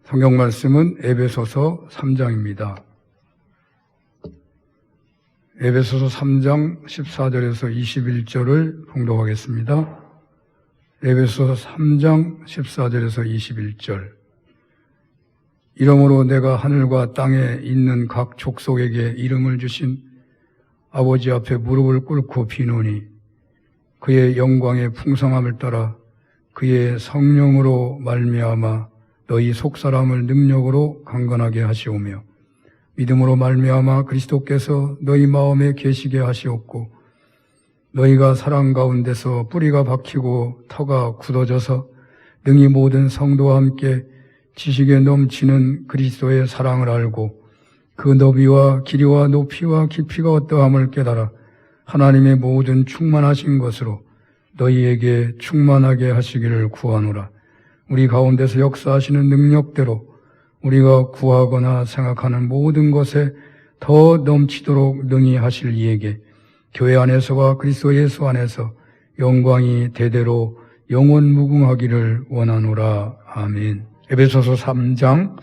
성경 말씀은 에베소서 3장입니다. 에베소서 3장 14절에서 21절을 봉독하겠습니다. 에베소서 3장 14절에서 21절. 이러므로 내가 하늘과 땅에 있는 각 족속에게 이름을 주신 아버지 앞에 무릎을 꿇고 비노니 그의 영광의 풍성함을 따라 그의 성령으로 말미암아 너희 속사람을 능력으로 강건하게 하시오며 믿음으로 말미암아 그리스도께서 너희 마음에 계시게 하시옵고 너희가 사랑 가운데서 뿌리가 박히고 터가 굳어져서 능히 모든 성도와 함께 지식에 넘치는 그리스도의 사랑을 알고 그 너비와 길이와 높이와 깊이가 어떠함을 깨달아 하나님의 모든 충만하신 것으로 너희에게 충만하게 하시기를 구하노라. 우리 가운데서 역사하시는 능력대로 우리가 구하거나 생각하는 모든 것에 더 넘치도록 능히 하실 이에게 교회 안에서와 그리스도 예수 안에서 영광이 대대로 영원무궁하기를 원하노라. 아멘. 에베소서 3장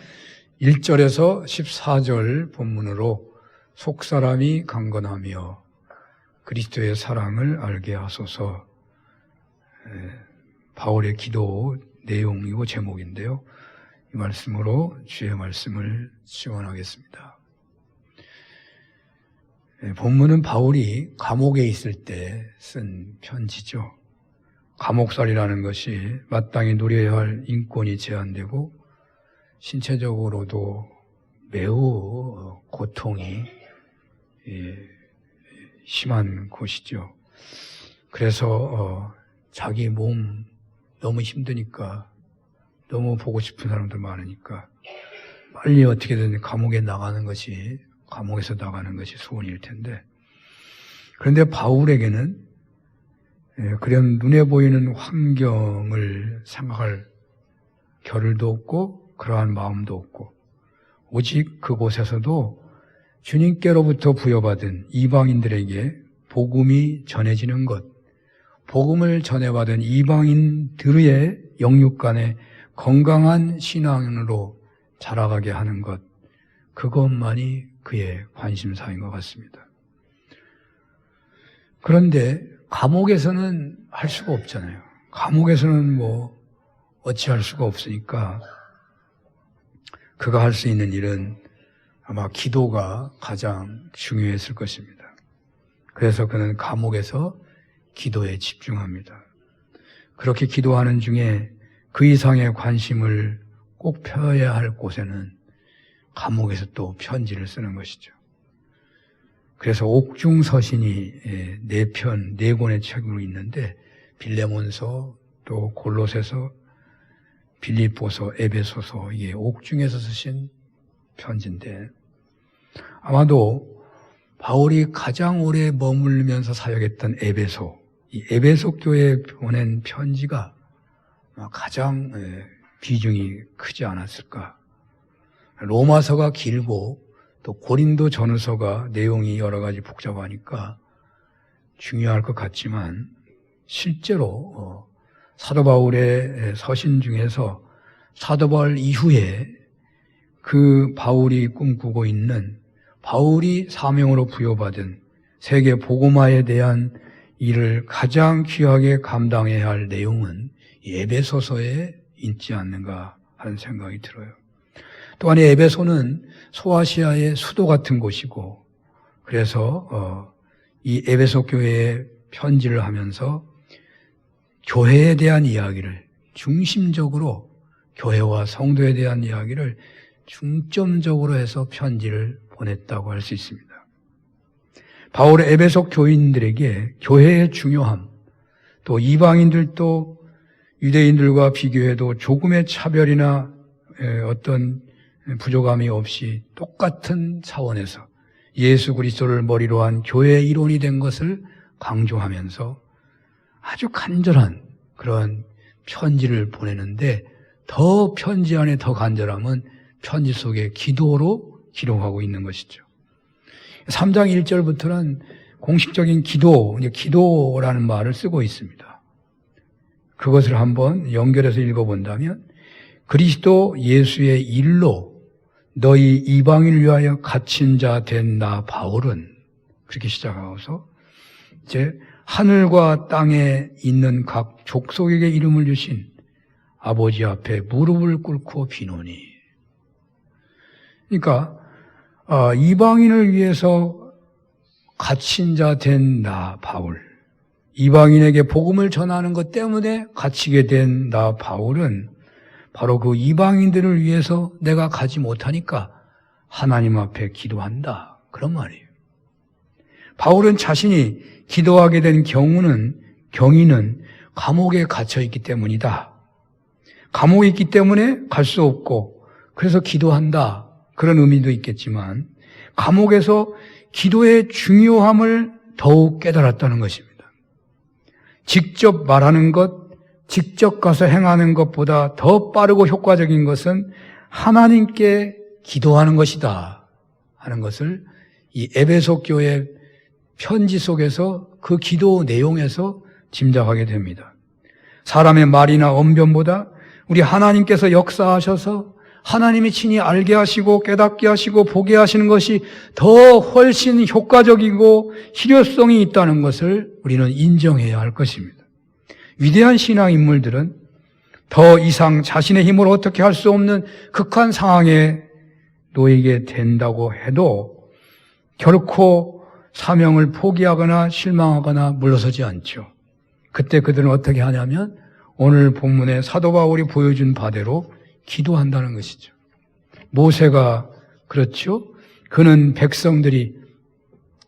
1절에서 14절 본문으로 속사람이 강건하며 그리스도의 사랑을 알게 하소서. 바울의 기도 내용이고 제목인데요. 이 말씀으로 주의 말씀을 시원하겠습니다. 본문은 바울이 감옥에 있을 때 쓴 편지죠. 감옥살이라는 것이 마땅히 누려야 할 인권이 제한되고 신체적으로도 매우 고통이 심한 곳이죠. 그래서 자기 몸 너무 힘드니까, 너무 보고 싶은 사람들 많으니까 빨리 어떻게든 감옥에 나가는 것이, 감옥에서 나가는 것이 소원일 텐데, 그런데 바울에게는 그런 눈에 보이는 환경을 생각할 겨를도 없고 그러한 마음도 없고, 오직 그곳에서도 주님께로부터 부여받은 이방인들에게 복음이 전해지는 것, 복음을 전해받은 이방인들의 영육 간에 건강한 신앙으로 자라가게 하는 것, 그것만이 그의 관심사인 것 같습니다. 그런데 감옥에서는 할 수가 없잖아요. 감옥에서는 어찌할 수가 없으니까 그가 할 수 있는 일은 아마 기도가 가장 중요했을 것입니다. 그래서 그는 감옥에서 기도에 집중합니다. 그렇게 기도하는 중에 그 이상의 관심을 꼭 펴야 할 곳에는 감옥에서 또 편지를 쓰는 것이죠. 그래서 옥중서신이 4권의 책으로 있는데, 빌레몬서, 또 골로새서, 빌립보서, 에베소서, 이게 옥중에서 쓰신 편지인데, 아마도 바울이 가장 오래 머물면서 사역했던 에베소, 이 에베소 교회에 보낸 편지가 가장 비중이 크지 않았을까. 로마서가 길고 또 고린도 전후서가 내용이 여러 가지 복잡하니까 중요할 것 같지만, 실제로 사도 바울의 서신 중에서 사도 바울 이후에 그 바울이 꿈꾸고 있는, 바울이 사명으로 부여받은 세계 복음화에 대한 일을 가장 귀하게 감당해야 할 내용은 에베소서에 있지 않는가 하는 생각이 들어요. 또한 에베소는 소아시아의 수도 같은 곳이고, 그래서 이 에베소 교회에 편지를 하면서 교회에 대한 이야기를 중심적으로, 교회와 성도에 대한 이야기를 중점적으로 해서 편지를 보냈다고 할 수 있습니다. 바울의 에베소 교인들에게 교회의 중요함, 또 이방인들도 유대인들과 비교해도 조금의 차별이나 어떤 부족함이 없이 똑같은 차원에서 예수 그리스도를 머리로 한 교회의 일원이 된 것을 강조하면서 아주 간절한 그런 편지를 보내는데, 더 편지 안에 더 간절함은 편지 속에 기도로 기록하고 있는 것이죠. 3장 1절부터는 공식적인 기도라는 말을 쓰고 있습니다. 그것을 한번 연결해서 읽어본다면, 그리스도 예수의 일로 너희 이방인을 위하여 갇힌 자 된 나 바울은, 그렇게 시작하고서 이제 하늘과 땅에 있는 각 족속에게 이름을 주신 아버지 앞에 무릎을 꿇고 비노니. 그러니까 이방인을 위해서 갇힌 자 된 나 바울, 이방인에게 복음을 전하는 것 때문에 갇히게 된 나 바울은 바로 그 이방인들을 위해서 내가 가지 못하니까 하나님 앞에 기도한다, 그런 말이에요. 바울은 자신이 기도하게 된 경위는 감옥에 갇혀 있기 때문이다. 감옥에 있기 때문에 갈 수 없고 그래서 기도한다, 그런 의미도 있겠지만 감옥에서 기도의 중요함을 더욱 깨달았다는 것입니다. 직접 말하는 것, 직접 가서 행하는 것보다 더 빠르고 효과적인 것은 하나님께 기도하는 것이다 하는 것을 이 에베소 교회 편지 속에서 그 기도 내용에서 짐작하게 됩니다. 사람의 말이나 언변보다 우리 하나님께서 역사하셔서 하나님이 친히 알게 하시고 깨닫게 하시고 보게 하시는 것이 더 훨씬 효과적이고 실효성이 있다는 것을 우리는 인정해야 할 것입니다. 위대한 신앙 인물들은 더 이상 자신의 힘으로 어떻게 할 수 없는 극한 상황에 놓이게 된다고 해도 결코 사명을 포기하거나 실망하거나 물러서지 않죠. 그때 그들은 어떻게 하냐면 오늘 본문에 사도 바울이 보여준 바대로 기도한다는 것이죠. 모세가 그렇죠. 그는 백성들이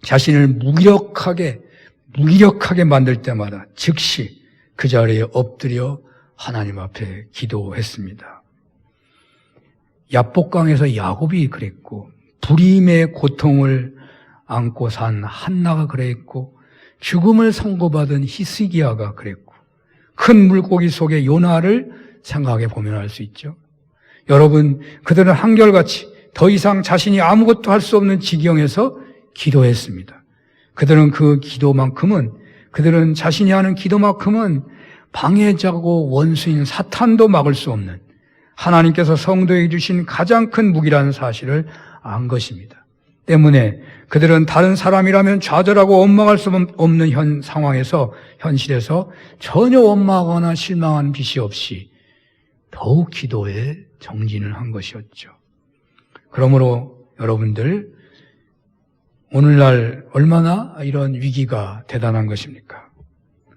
자신을 무기력하게 만들 때마다 즉시 그 자리에 엎드려 하나님 앞에 기도했습니다. 야복강에서 야곱이 그랬고, 불임의 고통을 안고 산 한나가 그랬고, 죽음을 선고받은 히스기야가 그랬고, 큰 물고기 속의 요나를 생각해 보면 알 수 있죠. 여러분, 그들은 한결같이 더 이상 자신이 아무것도 할 수 없는 지경에서 기도했습니다. 그들은 자신이 하는 기도만큼은 방해자고 원수인 사탄도 막을 수 없는 하나님께서 성도에게 주신 가장 큰 무기라는 사실을 안 것입니다. 때문에 그들은 다른 사람이라면 좌절하고 원망할 수 없는 현실에서 전혀 원망하거나 실망한 빛이 없이 더욱 기도에 정진을 한 것이었죠. 그러므로 여러분들, 오늘날 얼마나 이런 위기가 대단한 것입니까?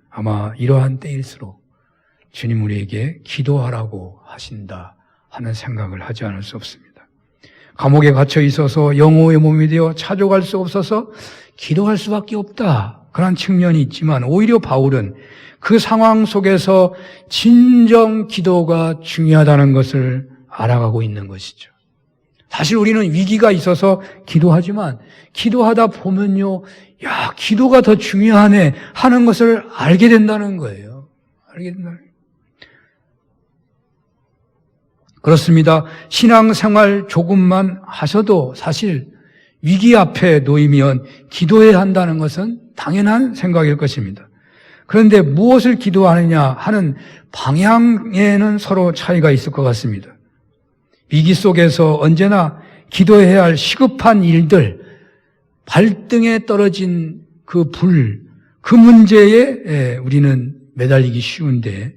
아마 이러한 때일수록 주님 우리에게 기도하라고 하신다 하는 생각을 하지 않을 수 없습니다. 감옥에 갇혀 있어서 영호의 몸이 되어 찾아갈 수 없어서 기도할 수밖에 없다, 그런 측면이 있지만 오히려 바울은 그 상황 속에서 진정 기도가 중요하다는 것을 알아가고 있는 것이죠. 사실 우리는 위기가 있어서 기도하지만 기도하다 보면요, 야, 기도가 더 중요하네 하는 것을 알게 된다는 거예요. 그렇습니다. 신앙생활 조금만 하셔도 사실 위기 앞에 놓이면 기도해야 한다는 것은 당연한 생각일 것입니다. 그런데 무엇을 기도하느냐 하는 방향에는 서로 차이가 있을 것 같습니다. 위기 속에서 언제나 기도해야 할 시급한 일들, 발등에 떨어진 그 문제에 우리는 매달리기 쉬운데,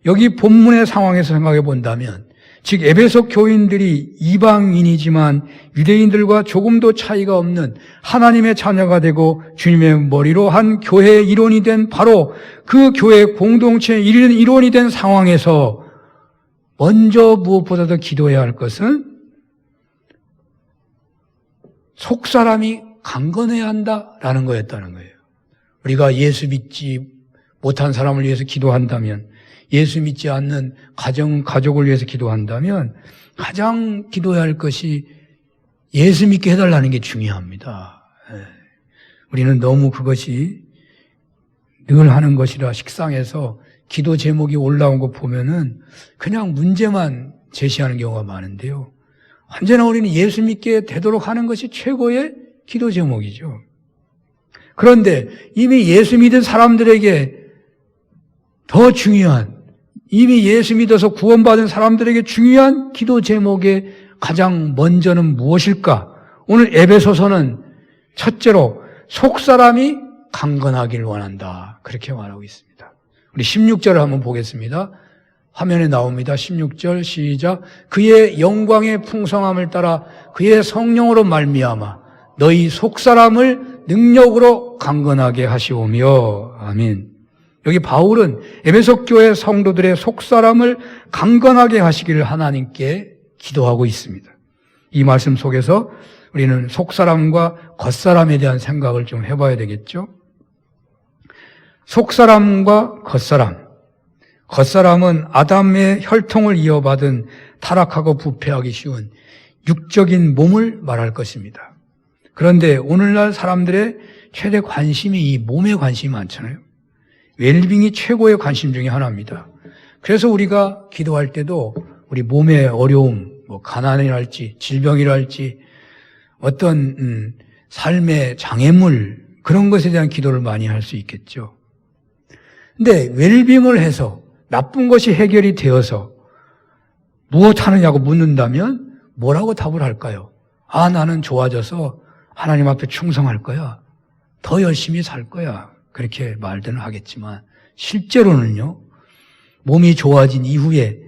여기 본문의 상황에서 생각해 본다면, 즉 에베소 교인들이 이방인이지만 유대인들과 조금도 차이가 없는 하나님의 자녀가 되고 주님의 머리로 한 교회의 일원이 된, 바로 그 교회 공동체의 일원이 된 상황에서 먼저 무엇보다도 기도해야 할 것은 속사람이 강건해야 한다라는 거였다는 거예요. 우리가 예수 믿지 못한 사람을 위해서 기도한다면, 예수 믿지 않는 가족을 위해서 기도한다면 가장 기도해야 할 것이 예수 믿게 해달라는 게 중요합니다. 우리는 너무 그것이 늘 하는 것이라 식상해서 기도 제목이 올라온 거 보면은 그냥 문제만 제시하는 경우가 많은데요. 언제나 우리는 예수 믿게 되도록 하는 것이 최고의 기도 제목이죠. 그런데 이미 예수 믿은 사람들에게 더 중요한, 이미 예수 믿어서 구원받은 사람들에게 중요한 기도 제목의 가장 먼저는 무엇일까? 오늘 에베소서는 첫째로 속사람이 강건하길 원한다. 그렇게 말하고 있습니다. 우리 16절을 한번 보겠습니다. 화면에 나옵니다. 16절 시작. 그의 영광의 풍성함을 따라 그의 성령으로 말미암아 너희 속사람을 능력으로 강건하게 하시오며. 아멘. 여기 바울은 에베소 교회 성도들의 속사람을 강건하게 하시기를 하나님께 기도하고 있습니다. 이 말씀 속에서 우리는 속사람과 겉사람에 대한 생각을 좀 해봐야 되겠죠. 속사람과 겉사람. 겉사람은 아담의 혈통을 이어받은 타락하고 부패하기 쉬운 육적인 몸을 말할 것입니다. 그런데 오늘날 사람들의 최대 관심이 이 몸에 관심이 많잖아요. 웰빙이 최고의 관심 중에 하나입니다. 그래서 우리가 기도할 때도 우리 몸의 어려움, 가난이랄지 질병이랄지 어떤 삶의 장애물 그런 것에 대한 기도를 많이 할 수 있겠죠. 근데 웰빙을 해서 나쁜 것이 해결이 되어서 무엇 하느냐고 묻는다면 뭐라고 답을 할까요? 아, 나는 좋아져서 하나님 앞에 충성할 거야. 더 열심히 살 거야. 그렇게 말들은 하겠지만 실제로는요. 몸이 좋아진 이후에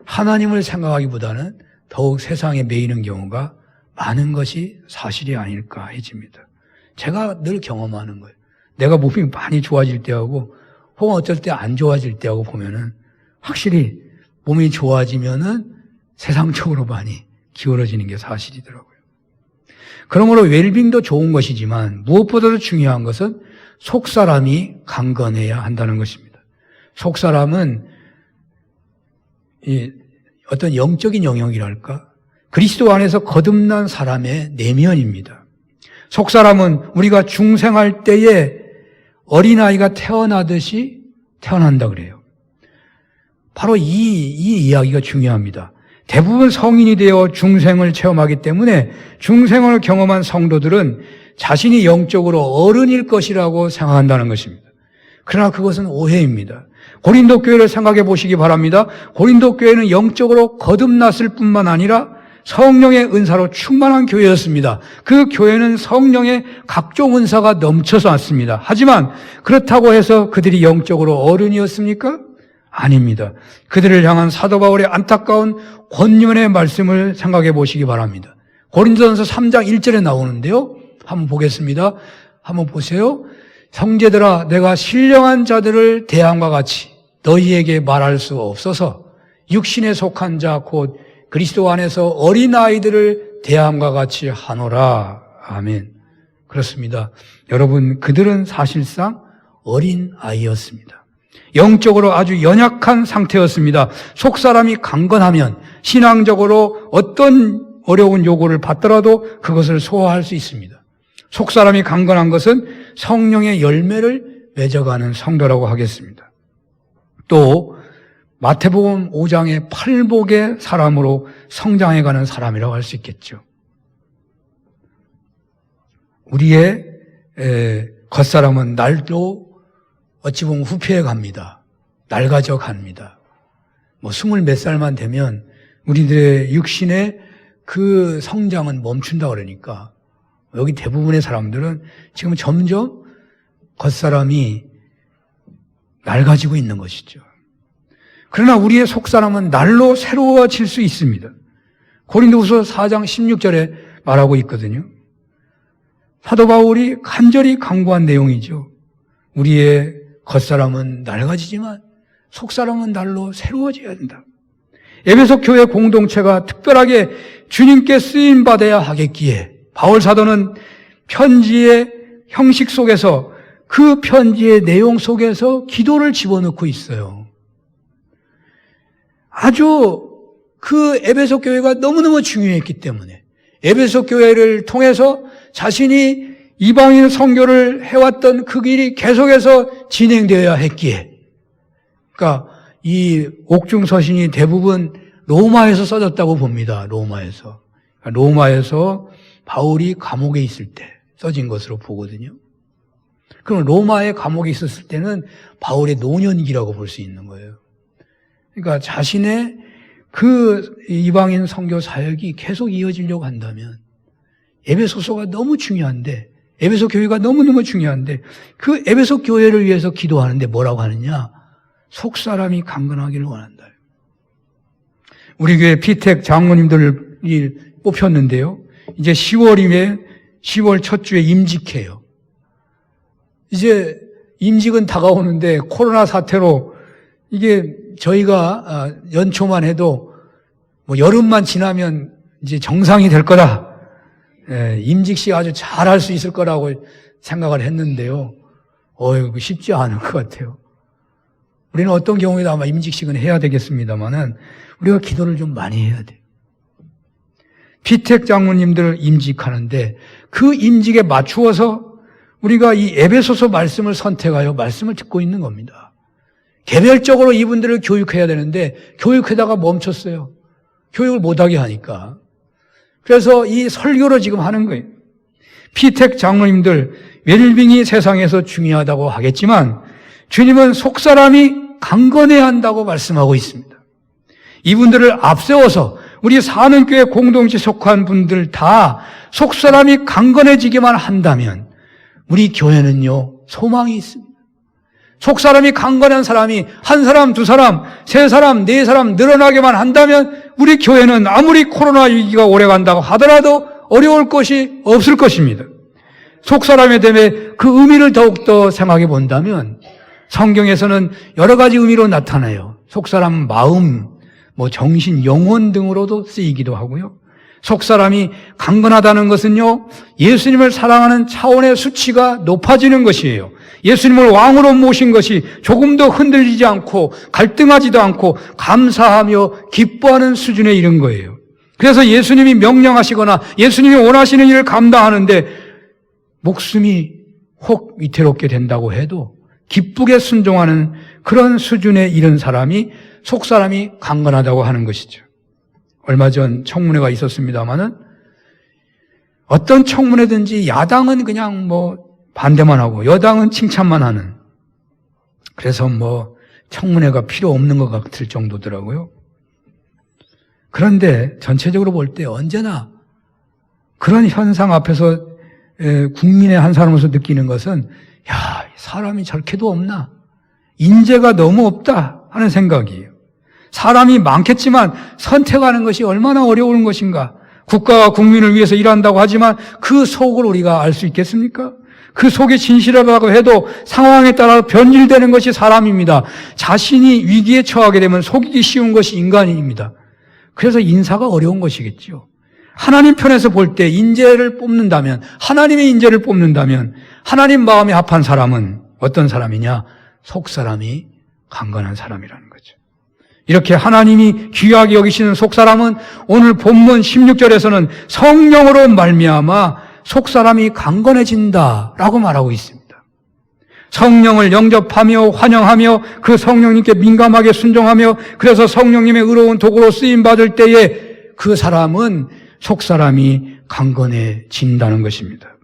하나님을 생각하기보다는 더욱 세상에 매이는 경우가 많은 것이 사실이 아닐까 해집니다. 제가 늘 경험하는 거예요. 내가 몸이 많이 좋아질 때하고 혹은 어쩔 때 안 좋아질 때하고 보면은 확실히 몸이 좋아지면은 세상적으로 많이 기울어지는 게 사실이더라고요. 그러므로 웰빙도 좋은 것이지만 무엇보다도 중요한 것은 속사람이 강건해야 한다는 것입니다. 속사람은 어떤 영적인 영역이랄까? 그리스도 안에서 거듭난 사람의 내면입니다. 속사람은 우리가 중생할 때에 어린아이가 태어나듯이 태어난다 그래요. 바로 이 이야기가 중요합니다. 대부분 성인이 되어 중생을 체험하기 때문에 중생을 경험한 성도들은 자신이 영적으로 어른일 것이라고 생각한다는 것입니다. 그러나 그것은 오해입니다. 고린도 교회를 생각해 보시기 바랍니다. 고린도 교회는 영적으로 거듭났을 뿐만 아니라 성령의 은사로 충만한 교회였습니다. 그 교회는 성령의 각종 은사가 넘쳐서 왔습니다. 하지만 그렇다고 해서 그들이 영적으로 어른이었습니까? 아닙니다. 그들을 향한 사도 바울의 안타까운 권면의 말씀을 생각해 보시기 바랍니다. 고린도전서 3장 1절에 나오는데요. 한번 보겠습니다. 한번 보세요. 형제들아, 내가 신령한 자들을 대함과 같이 너희에게 말할 수 없어서 육신에 속한 자 곧 그리스도 안에서 어린아이들을 대함과 같이 하노라. 아멘. 그렇습니다. 여러분, 그들은 사실상 어린아이였습니다. 영적으로 아주 연약한 상태였습니다. 속사람이 강건하면 신앙적으로 어떤 어려운 요구를 받더라도 그것을 소화할 수 있습니다. 속사람이 강건한 것은 성령의 열매를 맺어가는 성도라고 하겠습니다. 또 마태복음 5장의 팔복의 사람으로 성장해가는 사람이라고 할 수 있겠죠. 우리의 겉사람은 날도 어찌 보면 후퇴해 갑니다. 낡아져 갑니다. 20 몇 살만 되면 우리들의 육신의 그 성장은 멈춘다 그러니까 여기 대부분의 사람들은 지금 점점 겉사람이 낡아지고 있는 것이죠. 그러나 우리의 속사람은 날로 새로워질 수 있습니다. 고린도후서 4장 16절에 말하고 있거든요. 사도 바울이 간절히 강구한 내용이죠. 우리의 겉사람은 낡아지지만 속사람은 날로 새로워져야 된다. 에베소 교회 공동체가 특별하게 주님께 쓰임 받아야 하겠기에 바울 사도는 편지의 형식 속에서 그 편지의 내용 속에서 기도를 집어넣고 있어요. 아주 그 에베소 교회가 너무너무 중요했기 때문에 에베소 교회를 통해서 자신이 이방인 선교를 해왔던 그 길이 계속해서 진행되어야 했기에 그러니까 이 옥중서신이 대부분 로마에서 써졌다고 봅니다. 로마에서 바울이 감옥에 있을 때 써진 것으로 보거든요. 그럼 로마의 감옥에 있었을 때는 바울의 노년기라고 볼 수 있는 거예요. 그러니까 자신의 그 이방인 선교 사역이 계속 이어지려고 한다면 에베소서가 너무 중요한데, 에베소 교회가 너무너무 중요한데, 그 에베소 교회를 위해서 기도하는데 뭐라고 하느냐? 속사람이 강건하기를 원한다. 우리 교회 피택 장로님들이 뽑혔는데요. 이제 10월 첫 주에 임직해요. 이제 임직은 다가오는데 코로나 사태로 이게 저희가 연초만 해도 뭐 여름만 지나면 이제 정상이 될 거다. 임직식 아주 잘할 수 있을 거라고 생각을 했는데요. 쉽지 않은 것 같아요. 우리는 어떤 경우에도 아마 임직식은 해야 되겠습니다만은 우리가 기도를 좀 많이 해야 돼요. 피택 장로님들 임직하는데 그 임직에 맞추어서 우리가 이 에베소서 말씀을 선택하여 말씀을 듣고 있는 겁니다. 개별적으로 이분들을 교육해야 되는데 교육하다가 멈췄어요. 교육을 못하게 하니까. 그래서 이 설교로 지금 하는 거예요. 피택 장로님들 웰빙이 세상에서 중요하다고 하겠지만 주님은 속사람이 강건해야 한다고 말씀하고 있습니다. 이분들을 앞세워서 우리 사는 교회 공동체 속한 분들 다 속사람이 강건해지기만 한다면 우리 교회는요 소망이 있습니다. 속사람이 강건한 사람이 한 사람, 두 사람, 세 사람, 네 사람 늘어나게만 한다면 우리 교회는 아무리 코로나 위기가 오래간다고 하더라도 어려울 것이 없을 것입니다. 속사람에 대해 그 의미를 더욱더 생각해 본다면 성경에서는 여러 가지 의미로 나타나요. 속사람 마음, 정신, 영혼 등으로도 쓰이기도 하고요. 속사람이 강건하다는 것은요, 예수님을 사랑하는 차원의 수치가 높아지는 것이에요. 예수님을 왕으로 모신 것이 조금도 흔들리지 않고 갈등하지도 않고 감사하며 기뻐하는 수준에 이른 거예요. 그래서 예수님이 명령하시거나 예수님이 원하시는 일을 감당하는데 목숨이 혹 위태롭게 된다고 해도 기쁘게 순종하는 그런 수준에 이른 사람이 속사람이 강건하다고 하는 것이죠. 얼마 전 청문회가 있었습니다마는 어떤 청문회든지 야당은 그냥 반대만 하고 여당은 칭찬만 하는, 그래서 청문회가 필요 없는 것 같을 정도더라고요. 그런데 전체적으로 볼 때 언제나 그런 현상 앞에서 국민의 한 사람으로서 느끼는 것은 사람이 저렇게도 없나? 인재가 너무 없다 하는 생각이에요. 사람이 많겠지만 선택하는 것이 얼마나 어려운 것인가. 국가와 국민을 위해서 일한다고 하지만 그 속을 우리가 알 수 있겠습니까? 그 속이 진실하다고 해도 상황에 따라 변질되는 것이 사람입니다. 자신이 위기에 처하게 되면 속이기 쉬운 것이 인간입니다. 그래서 인사가 어려운 것이겠죠. 하나님 편에서 볼 때 인재를 뽑는다면, 하나님의 인재를 뽑는다면 하나님 마음에 합한 사람은 어떤 사람이냐? 속사람이 강건한 사람이라는 거죠. 이렇게 하나님이 귀하게 여기시는 속사람은 오늘 본문 16절에서는 성령으로 말미암아 속사람이 강건해진다라고 말하고 있습니다. 성령을 영접하며 환영하며 그 성령님께 민감하게 순종하며 그래서 성령님의 의로운 도구로 쓰임받을 때에 그 사람은 속사람이 강건해진다는 것입니다.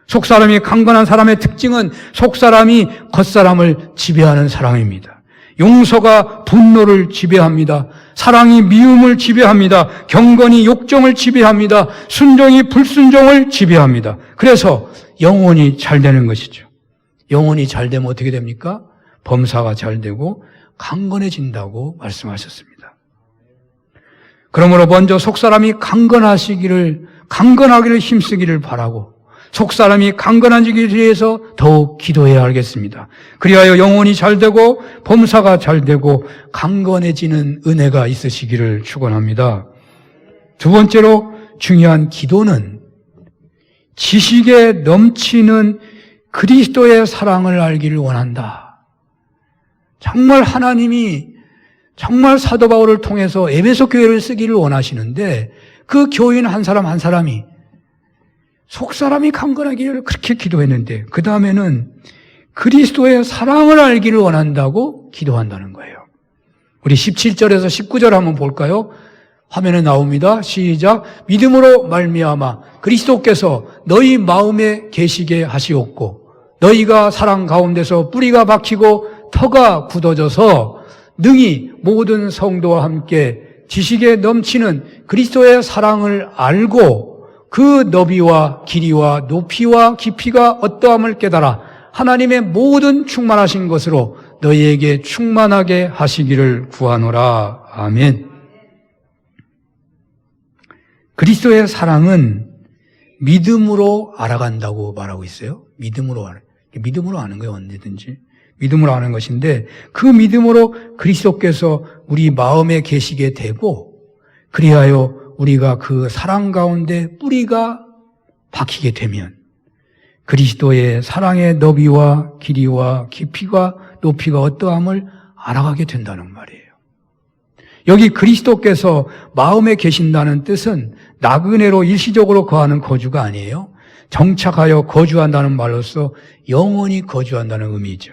속사람이 강건한 사람의 특징은 속사람이 겉사람을 지배하는 사람입니다. 용서가 분노를 지배합니다. 사랑이 미움을 지배합니다. 경건이 욕정을 지배합니다. 순종이 불순종을 지배합니다. 그래서 영혼이 잘 되는 것이죠. 영혼이 잘 되면 어떻게 됩니까? 범사가 잘 되고 강건해진다고 말씀하셨습니다. 그러므로 먼저 속사람이 강건하기를 힘쓰기를 바라고 속사람이 강건하기 위해서 더욱 기도해야 하겠습니다. 그리하여 영혼이 잘 되고 범사가 잘 되고 강건해지는 은혜가 있으시기를 축원합니다. 두 번째로 중요한 기도는 지식에 넘치는 그리스도의 사랑을 알기를 원한다. 정말 하나님이 정말 사도 바울을 통해서 에베소 교회를 쓰기를 원하시는데 그 교인 한 사람 한 사람이 속사람이 강건하기를 그렇게 기도했는데 그 다음에는 그리스도의 사랑을 알기를 원한다고 기도한다는 거예요. 우리 17절에서 19절 한번 볼까요? 화면에 나옵니다. 시작. 믿음으로 말미암아 그리스도께서 너희 마음에 계시게 하시옵고 너희가 사랑 가운데서 뿌리가 박히고 터가 굳어져서 능히 모든 성도와 함께 지식에 넘치는 그리스도의 사랑을 알고 그 너비와 길이와 높이와 깊이가 어떠함을 깨달아 하나님의 모든 충만하신 것으로 너희에게 충만하게 하시기를 구하노라. 아멘. 그리스도의 사랑은 믿음으로 알아간다고 말하고 있어요. 믿음으로 아는 거예요. 언제든지. 믿음으로 아는 것인데 그 믿음으로 그리스도께서 우리 마음에 계시게 되고 그리하여 우리가 그 사랑 가운데 뿌리가 박히게 되면 그리스도의 사랑의 너비와 길이와 깊이가 높이가 어떠함을 알아가게 된다는 말이에요. 여기 그리스도께서 마음에 계신다는 뜻은 나그네로 일시적으로 거하는 거주가 아니에요. 정착하여 거주한다는 말로서 영원히 거주한다는 의미죠.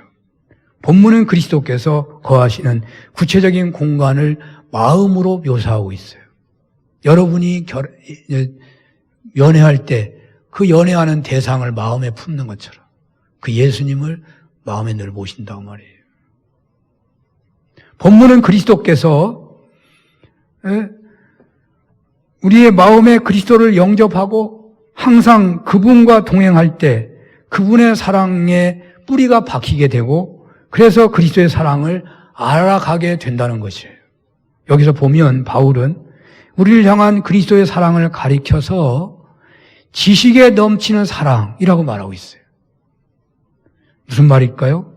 본문은 그리스도께서 거하시는 구체적인 공간을 마음으로 묘사하고 있어요. 여러분이 연애할 때 그 연애하는 대상을 마음에 품는 것처럼 그 예수님을 마음에 늘 모신다고 말이에요. 본문은 그리스도께서 우리의 마음에 그리스도를 영접하고 항상 그분과 동행할 때 그분의 사랑에 뿌리가 박히게 되고 그래서 그리스도의 사랑을 알아가게 된다는 것이에요. 여기서 보면 바울은 우리를 향한 그리스도의 사랑을 가리켜서 지식에 넘치는 사랑이라고 말하고 있어요. 무슨 말일까요?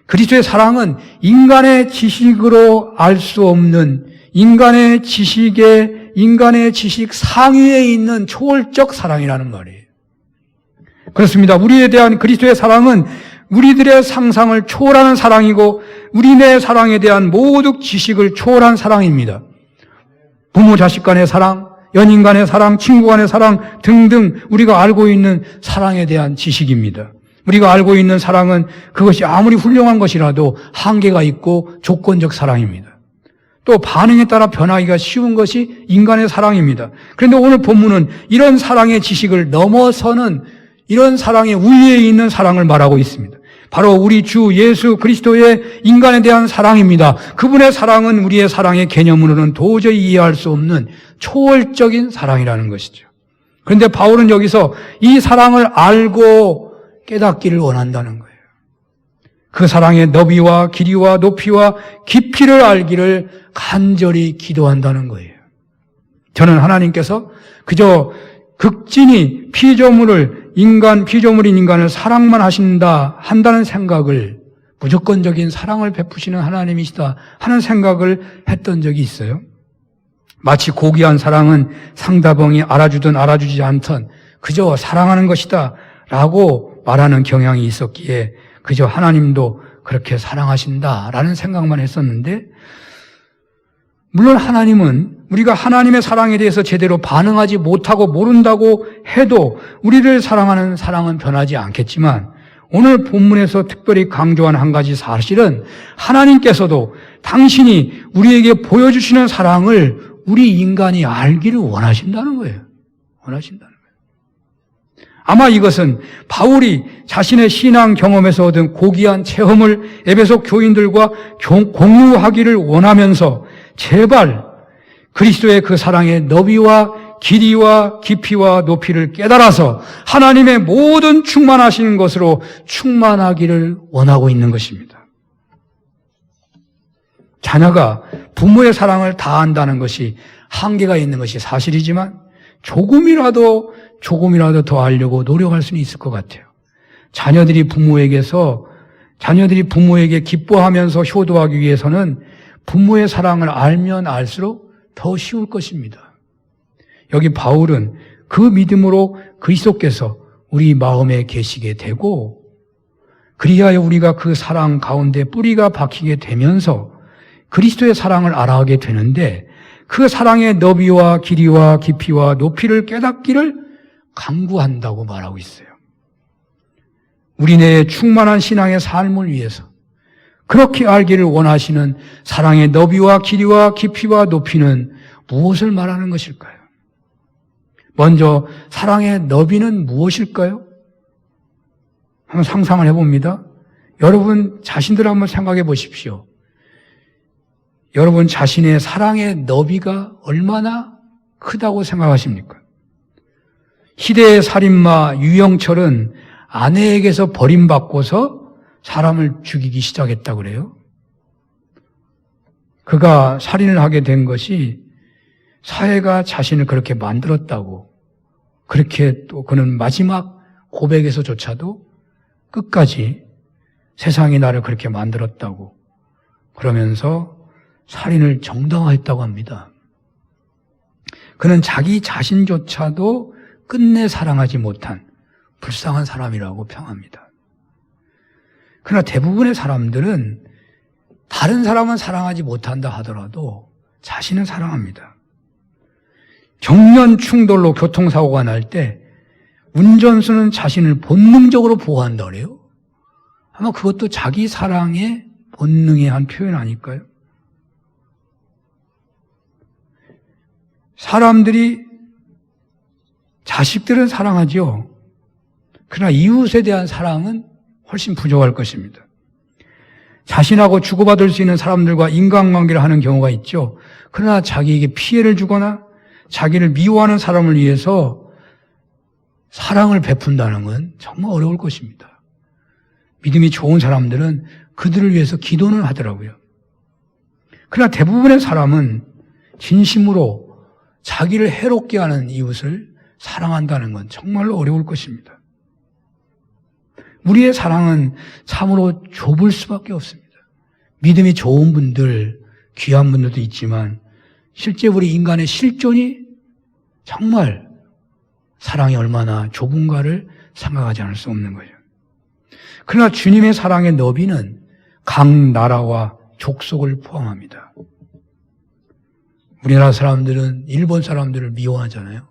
그리스도의 사랑은 인간의 지식으로 알 수 없는 인간의 지식 상위에 있는 초월적 사랑이라는 말이에요. 그렇습니다. 우리에 대한 그리스도의 사랑은 우리들의 상상을 초월하는 사랑이고 우리네 사랑에 대한 모든 지식을 초월한 사랑입니다. 부모 자식 간의 사랑, 연인 간의 사랑, 친구 간의 사랑 등등 우리가 알고 있는 사랑에 대한 지식입니다. 우리가 알고 있는 사랑은 그것이 아무리 훌륭한 것이라도 한계가 있고 조건적 사랑입니다. 또 반응에 따라 변하기가 쉬운 것이 인간의 사랑입니다. 그런데 오늘 본문은 이런 사랑의 지식을 넘어서는 이런 사랑의 우위에 있는 사랑을 말하고 있습니다. 바로 우리 주 예수 그리스도의 인간에 대한 사랑입니다. 그분의 사랑은 우리의 사랑의 개념으로는 도저히 이해할 수 없는 초월적인 사랑이라는 것이죠. 그런데 바울은 여기서 이 사랑을 알고 깨닫기를 원한다는 거예요. 그 사랑의 너비와 길이와 높이와 깊이를 알기를 간절히 기도한다는 거예요. 저는 하나님께서 그저 극진히 피조물인 인간을 사랑만 한다는 생각을 무조건적인 사랑을 베푸시는 하나님이시다 하는 생각을 했던 적이 있어요. 마치 고귀한 사랑은 상대방이 알아주든 알아주지 않든 그저 사랑하는 것이다 라고 말하는 경향이 있었기에 그저 하나님도 그렇게 사랑하신다라는 생각만 했었는데 물론 하나님은 우리가 하나님의 사랑에 대해서 제대로 반응하지 못하고 모른다고 해도 우리를 사랑하는 사랑은 변하지 않겠지만 오늘 본문에서 특별히 강조한 한 가지 사실은 하나님께서도 당신이 우리에게 보여주시는 사랑을 우리 인간이 알기를 원하신다는 거예요. 원하신다는 거예요. 아마 이것은 바울이 자신의 신앙 경험에서 얻은 고귀한 체험을 에베소 교인들과 공유하기를 원하면서 제발 그리스도의 그 사랑의 너비와 길이와 깊이와 높이를 깨달아서 하나님의 모든 충만하신 것으로 충만하기를 원하고 있는 것입니다. 자녀가 부모의 사랑을 다한다는 것이 한계가 있는 것이 사실이지만 조금이라도 더 알려고 노력할 수는 있을 것 같아요. 자녀들이 부모에게 기뻐하면서 효도하기 위해서는 부모의 사랑을 알면 알수록 더 쉬울 것입니다. 여기 바울은 그 믿음으로 그리스도께서 우리 마음에 계시게 되고 그리하여 우리가 그 사랑 가운데 뿌리가 박히게 되면서 그리스도의 사랑을 알아가게 되는데 그 사랑의 너비와 길이와 깊이와 높이를 깨닫기를 간구한다고 말하고 있어요. 우리네의 충만한 신앙의 삶을 위해서 그렇게 알기를 원하시는 사랑의 너비와 길이와 깊이와 높이는 무엇을 말하는 것일까요? 먼저 사랑의 너비는 무엇일까요? 한번 상상을 해봅니다. 여러분 자신들 한번 생각해 보십시오. 여러분 자신의 사랑의 너비가 얼마나 크다고 생각하십니까? 희대의 살인마 유영철은 아내에게서 버림받고서 사람을 죽이기 시작했다고 그래요. 그가 살인을 하게 된 것이 사회가 자신을 그렇게 만들었다고, 그렇게 또 그는 마지막 고백에서조차도 끝까지 세상이 나를 그렇게 만들었다고 그러면서 살인을 정당화했다고 합니다. 그는 자기 자신조차도 끝내 사랑하지 못한 불쌍한 사람이라고 평합니다. 그러나 대부분의 사람들은 다른 사람은 사랑하지 못한다 하더라도 자신은 사랑합니다. 정면 충돌로 교통사고가 날 때 운전수는 자신을 본능적으로 보호한다 그래요. 아마 그것도 자기 사랑의 본능의 한 표현 아닐까요? 사람들이 자식들은 사랑하죠. 그러나 이웃에 대한 사랑은 훨씬 부족할 것입니다. 자신하고 주고받을 수 있는 사람들과 인간관계를 하는 경우가 있죠. 그러나 자기에게 피해를 주거나 자기를 미워하는 사람을 위해서 사랑을 베푼다는 건 정말 어려울 것입니다. 믿음이 좋은 사람들은 그들을 위해서 기도는 하더라고요. 그러나 대부분의 사람은 진심으로 자기를 해롭게 하는 이웃을 사랑한다는 건 정말로 어려울 것입니다. 우리의 사랑은 참으로 좁을 수밖에 없습니다. 믿음이 좋은 분들, 귀한 분들도 있지만 실제 우리 인간의 실존이 정말 사랑이 얼마나 좁은가를 생각하지 않을 수 없는 거죠. 그러나 주님의 사랑의 너비는 각 나라와 족속을 포함합니다. 우리나라 사람들은 일본 사람들을 미워하잖아요.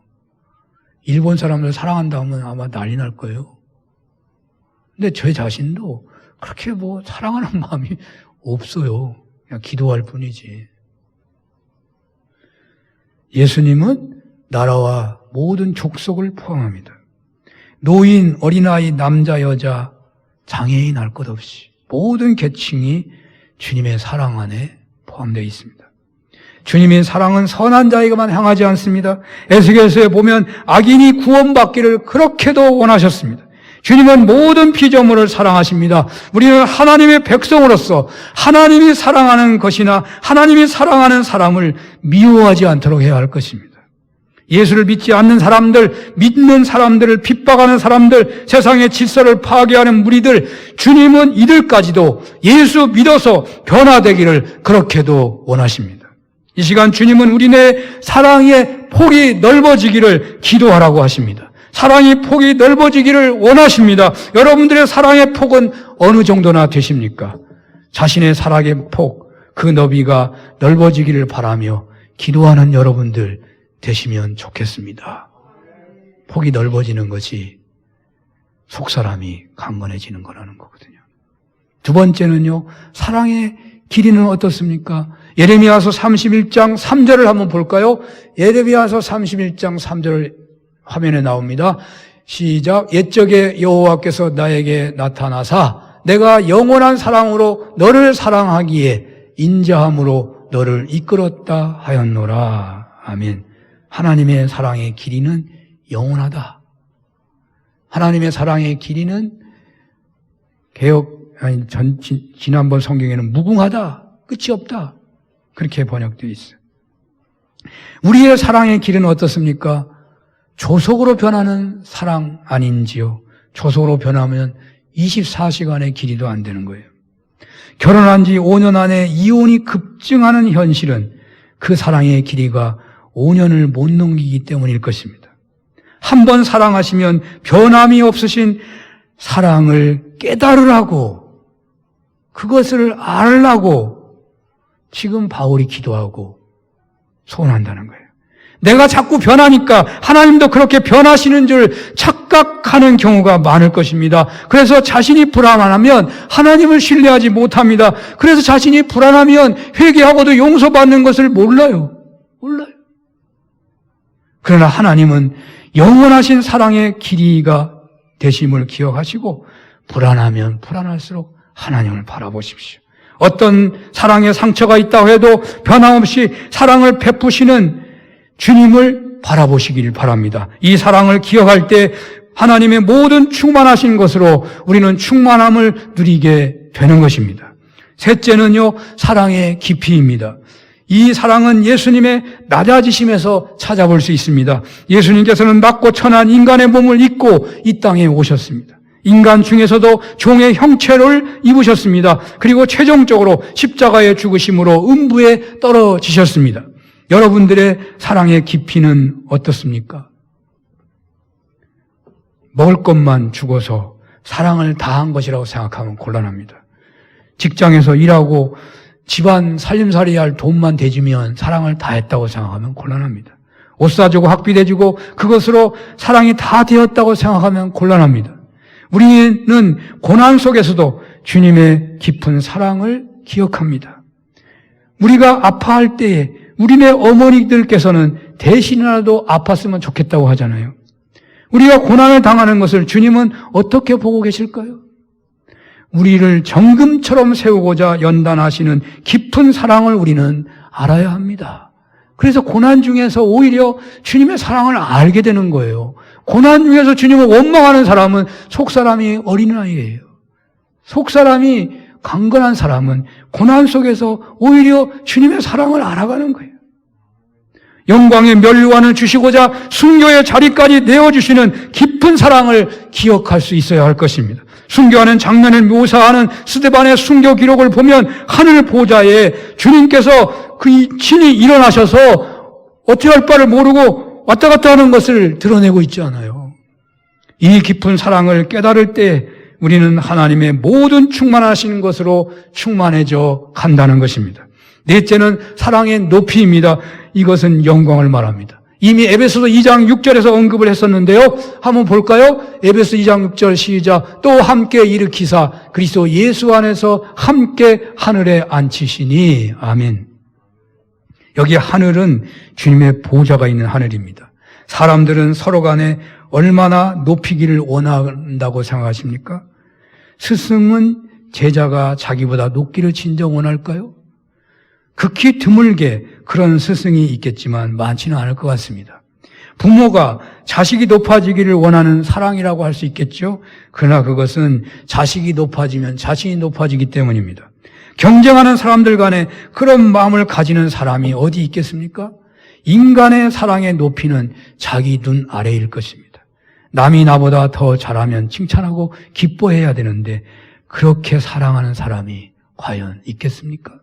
일본 사람들 사랑한다 하면 아마 난리 날 거예요. 근데 저 자신도 그렇게 사랑하는 마음이 없어요. 그냥 기도할 뿐이지. 예수님은 나라와 모든 족속을 포함합니다. 노인, 어린아이, 남자, 여자, 장애인 할 것 없이 모든 계층이 주님의 사랑 안에 포함되어 있습니다. 주님의 사랑은 선한 자에게만 향하지 않습니다. 에스겔서에 보면 악인이 구원받기를 그렇게도 원하셨습니다. 주님은 모든 피조물을 사랑하십니다. 우리는 하나님의 백성으로서 하나님이 사랑하는 것이나 하나님이 사랑하는 사람을 미워하지 않도록 해야 할 것입니다. 예수를 믿지 않는 사람들, 믿는 사람들을 핍박하는 사람들, 세상의 질서를 파괴하는 무리들, 주님은 이들까지도 예수 믿어서 변화되기를 그렇게도 원하십니다. 이 시간 주님은 우리네 사랑의 폭이 넓어지기를 기도하라고 하십니다. 사랑의 폭이 넓어지기를 원하십니다. 여러분들의 사랑의 폭은 어느 정도나 되십니까? 자신의 사랑의 폭, 그 너비가 넓어지기를 바라며 기도하는 여러분들 되시면 좋겠습니다. 폭이 넓어지는 것이 속사람이 강건해지는 거라는 거거든요. 두 번째는요, 사랑의 길이는 어떻습니까? 예레미야서 31장 3절을 한번 볼까요? 예레미야서 31장 3절 화면에 나옵니다. 시작. 옛적에 여호와께서 나에게 나타나사 내가 영원한 사랑으로 너를 사랑하기에 인자함으로 너를 이끌었다 하였노라. 아멘. 하나님의 사랑의 길이는 영원하다. 하나님의 사랑의 길이는 지난번 성경에는 무궁하다. 끝이 없다. 그렇게 번역되어 있어요. 우리의 사랑의 길은 어떻습니까? 조속으로 변하는 사랑 아닌지요? 조속으로 변하면 24시간의 길이도 안 되는 거예요. 결혼한 지 5년 안에 이혼이 급증하는 현실은 그 사랑의 길이가 5년을 못 넘기기 때문일 것입니다. 한 번 사랑하시면 변함이 없으신 사랑을 깨달으라고, 그것을 알라고 지금 바울이 기도하고 소원한다는 거예요. 내가 자꾸 변하니까 하나님도 그렇게 변하시는 줄 착각하는 경우가 많을 것입니다. 그래서 자신이 불안하면 하나님을 신뢰하지 못합니다. 그래서 자신이 불안하면 회개하고도 용서받는 것을 몰라요. 그러나 하나님은 영원하신 사랑의 길이가 되심을 기억하시고 불안하면 불안할수록 하나님을 바라보십시오. 어떤 사랑에 상처가 있다고 해도 변함없이 사랑을 베푸시는 주님을 바라보시길 바랍니다. 이 사랑을 기억할 때 하나님의 모든 충만하신 것으로 우리는 충만함을 누리게 되는 것입니다. 셋째는요, 사랑의 깊이입니다. 이 사랑은 예수님의 낮아지심에서 찾아볼 수 있습니다. 예수님께서는 낮고 천한 인간의 몸을 입고 이 땅에 오셨습니다. 인간 중에서도 종의 형체를 입으셨습니다. 그리고 최종적으로 십자가의 죽으심으로 음부에 떨어지셨습니다. 여러분들의 사랑의 깊이는 어떻습니까? 먹을 것만 주고서 사랑을 다한 것이라고 생각하면 곤란합니다. 직장에서 일하고 집안 살림살이 할 돈만 대주면 사랑을 다했다고 생각하면 곤란합니다. 옷 사주고 학비 대주고 그것으로 사랑이 다 되었다고 생각하면 곤란합니다. 우리는 고난 속에서도 주님의 깊은 사랑을 기억합니다. 우리가 아파할 때에 우리네 어머니들께서는 대신이라도 아팠으면 좋겠다고 하잖아요. 우리가 고난을 당하는 것을 주님은 어떻게 보고 계실까요? 우리를 정금처럼 세우고자 연단하시는 깊은 사랑을 우리는 알아야 합니다. 그래서 고난 중에서 오히려 주님의 사랑을 알게 되는 거예요. 고난 중에서 주님을 원망하는 사람은 속사람이 어린아이예요. 속사람이 강건한 사람은 고난 속에서 오히려 주님의 사랑을 알아가는 거예요. 영광의 면류관을 주시고자 순교의 자리까지 내어주시는 깊은 사랑을 기억할 수 있어야 할 것입니다. 순교하는 장면을 묘사하는 스데반의 순교 기록을 보면 하늘 보좌에 주님께서 그 친히 일어나셔서 어떻게 할 바를 모르고 왔다 갔다 하는 것을 드러내고 있지 않아요. 이 깊은 사랑을 깨달을 때 우리는 하나님의 모든 충만하신 것으로 충만해져 간다는 것입니다. 넷째는 사랑의 높이입니다. 이것은 영광을 말합니다. 이미 에베소서 2장 6절에서 언급을 했었는데요. 한번 볼까요? 에베소 2장 6절 시작. 또 함께 일으키사 그리스도 예수 안에서 함께 하늘에 앉히시니. 아멘. 여기 하늘은 주님의 보좌가 있는 하늘입니다. 사람들은 서로 간에 얼마나 높이기를 원한다고 생각하십니까? 스승은 제자가 자기보다 높기를 진정 원할까요? 극히 드물게 그런 스승이 있겠지만 많지는 않을 것 같습니다. 부모가 자식이 높아지기를 원하는 사랑이라고 할 수 있겠죠. 그러나 그것은 자식이 높아지면 자신이 높아지기 때문입니다. 경쟁하는 사람들 간에 그런 마음을 가지는 사람이 어디 있겠습니까? 인간의 사랑의 높이는 자기 눈 아래일 것입니다. 남이 나보다 더 잘하면 칭찬하고 기뻐해야 되는데 그렇게 사랑하는 사람이 과연 있겠습니까?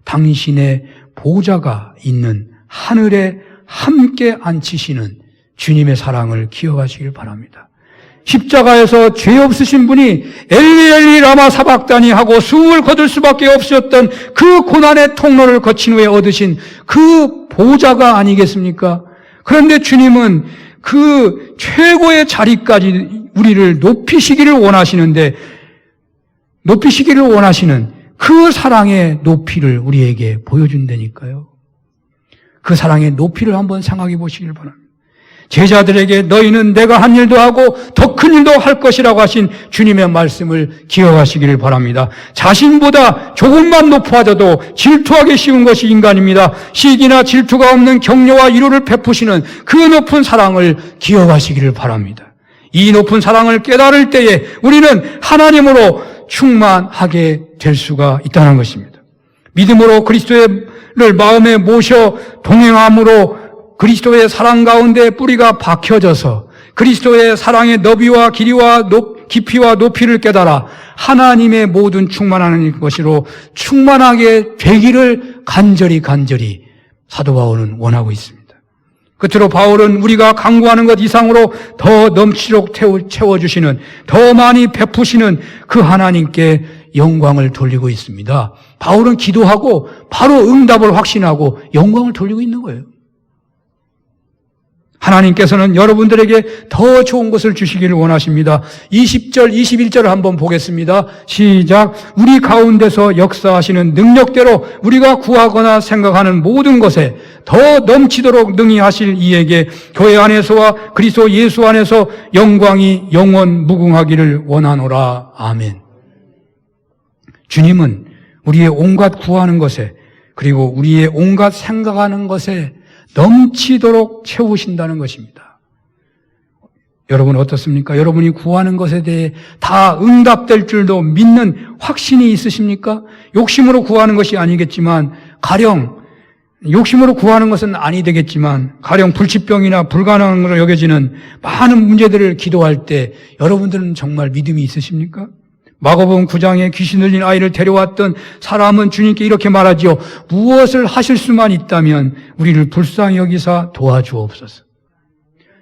당신의 보좌가 있는 하늘에 함께 앉히시는 주님의 사랑을 기억하시길 바랍니다. 십자가에서 죄 없으신 분이 엘리 엘리 라마 사박다니 하고 숨을 거둘 수밖에 없었던 그 고난의 통로를 거친 후에 얻으신 그 보좌가 아니겠습니까? 그런데 주님은 그 최고의 자리까지 우리를 높이시기를 원하시는 그 사랑의 높이를 우리에게 보여준다니까요. 그 사랑의 높이를 한번 생각해 보시길 바랍니다. 제자들에게 너희는 내가 한 일도 하고 더 큰 일도 할 것이라고 하신 주님의 말씀을 기억하시기를 바랍니다. 자신보다 조금만 높아져도 질투하기 쉬운 것이 인간입니다. 시기나 질투가 없는 격려와 위로를 베푸시는 그 높은 사랑을 기억하시기를 바랍니다. 이 높은 사랑을 깨달을 때에 우리는 하나님으로 충만하게 될 수가 있다는 것입니다. 믿음으로 그리스도를 마음에 모셔 동행함으로 그리스도의 사랑 가운데 뿌리가 박혀져서 그리스도의 사랑의 너비와 길이와 깊이와 높이를 깨달아 하나님의 모든 충만한 것으로 충만하게 되기를 간절히 사도 바울은 원하고 있습니다. 끝으로 바울은 우리가 간구하는 것 이상으로 더 넘치도록 채워주시는, 더 많이 베푸시는 그 하나님께 영광을 돌리고 있습니다. 바울은 기도하고 바로 응답을 확신하고 영광을 돌리고 있는 거예요. 하나님께서는 여러분들에게 더 좋은 것을 주시기를 원하십니다. 20절, 21절을 한번 보겠습니다. 시작. 우리 가운데서 역사하시는 능력대로 우리가 구하거나 생각하는 모든 것에 더 넘치도록 능히 하실 이에게 교회 안에서와 그리스도 예수 안에서 영광이 영원 무궁하기를 원하노라. 아멘. 주님은 우리의 온갖 구하는 것에, 그리고 우리의 온갖 생각하는 것에 넘치도록 채우신다는 것입니다. 여러분 어떻습니까? 여러분이 구하는 것에 대해 다 응답될 줄도 믿는 확신이 있으십니까? 욕심으로 구하는 것이 아니겠지만, 가령 욕심으로 구하는 것은 아니 되겠지만, 가령 불치병이나 불가능으로 여겨지는 많은 문제들을 기도할 때 여러분들은 정말 믿음이 있으십니까? 마가복음 9장에 귀신 들린 아이를 데려왔던 사람은 주님께 이렇게 말하지요. 무엇을 하실 수만 있다면 우리를 불쌍히 여기사 도와주옵소서.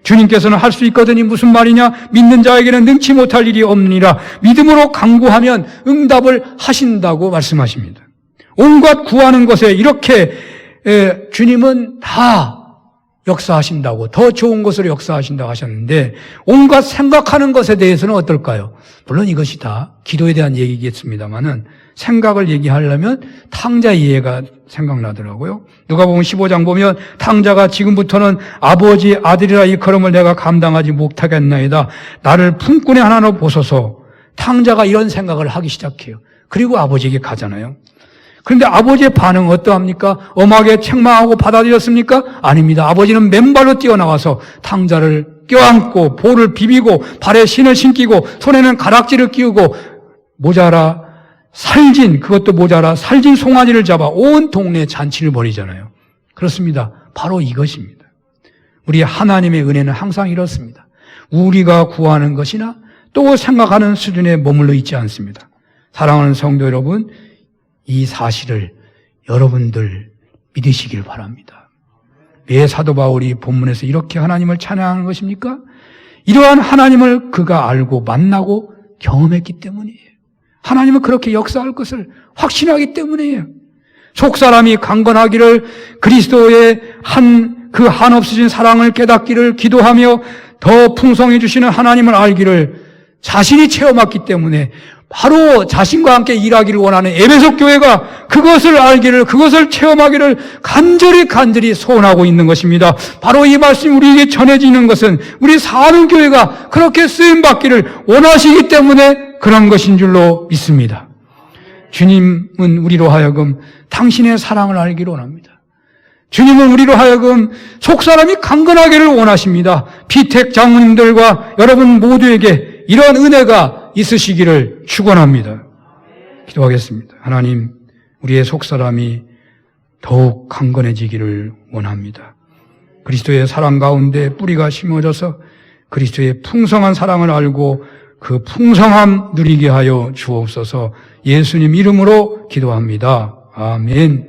주님께서는 할 수 있거든이 무슨 말이냐? 믿는 자에게는 능치 못할 일이 없느니라. 믿음으로 간구하면 응답을 하신다고 말씀하십니다. 온갖 구하는 것에 이렇게 주님은 다 역사하신다고, 더 좋은 것으로 역사하신다고 하셨는데, 온갖 생각하는 것에 대해서는 어떨까요? 물론 이것이 다 기도에 대한 얘기겠습니다만은, 생각을 얘기하려면 탕자 이해가 생각나더라고요. 누가복음 15장 보면 탕자가 지금부터는 아버지 아들이라 일컬음을 내가 감당하지 못하겠나이다. 나를 품꾼의 하나로 보소서. 탕자가 이런 생각을 하기 시작해요. 그리고 아버지에게 가잖아요. 그런데 아버지의 반응은 어떠합니까? 엄하게 책망하고 받아들였습니까? 아닙니다. 아버지는 맨발로 뛰어나와서 탕자를 껴안고 볼을 비비고 발에 신을 신기고 손에는 가락지를 끼우고 그것도 모자라 살진 송아지를 잡아 온 동네에 잔치를 벌이잖아요. 그렇습니다. 바로 이것입니다. 우리 하나님의 은혜는 항상 이렇습니다. 우리가 구하는 것이나 또 생각하는 수준에 머물러 있지 않습니다. 사랑하는 성도 여러분, 이 사실을 여러분들 믿으시길 바랍니다. 왜 사도 바울이 본문에서 이렇게 하나님을 찬양하는 것입니까? 이러한 하나님을 그가 알고 만나고 경험했기 때문이에요. 하나님은 그렇게 역사할 것을 확신하기 때문이에요. 속사람이 강건하기를, 그리스도의 그 한없으신 사랑을 깨닫기를 기도하며 더 풍성해 주시는 하나님을 알기를 자신이 체험했기 때문에 바로 자신과 함께 일하기를 원하는 에베소 교회가 그것을 알기를, 그것을 체험하기를 간절히 소원하고 있는 것입니다. 바로 이 말씀이 우리에게 전해지는 것은 우리 사는교회가 그렇게 쓰임받기를 원하시기 때문에 그런 것인 줄로 믿습니다. 주님은 우리로 하여금 당신의 사랑을 알기를 원합니다. 주님은 우리로 하여금 속사람이 강건하기를 원하십니다. 피택 장로님들과 여러분 모두에게 이런 은혜가 있으시기를 축원합니다. 기도하겠습니다. 하나님, 우리의 속사람이 더욱 강건해지기를 원합니다. 그리스도의 사랑 가운데 뿌리가 심어져서 그리스도의 풍성한 사랑을 알고 그 풍성함 누리게 하여 주옵소서. 예수님 이름으로 기도합니다. 아멘.